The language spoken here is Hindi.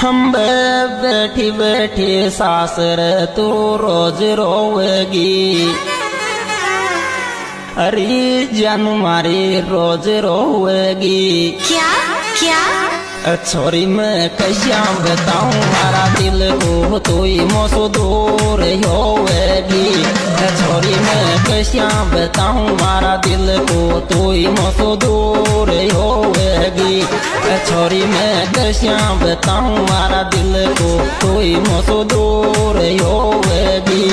हम बैठी बैठी सासर तू रोज रोवेगी, अरे जान मारी रोज रोवेगी। क्या क्या छोरी मैं कैसा बताऊं मारा दिल को तू ही मोसो दूर होवेगी। छोरी मैं कैसा बताऊं मारा दिल को तू ही मोसो दूर होवेगी। छोरी मैं कैसा बताऊं मारा दिल को तू ही मोसो दूर होवेगी।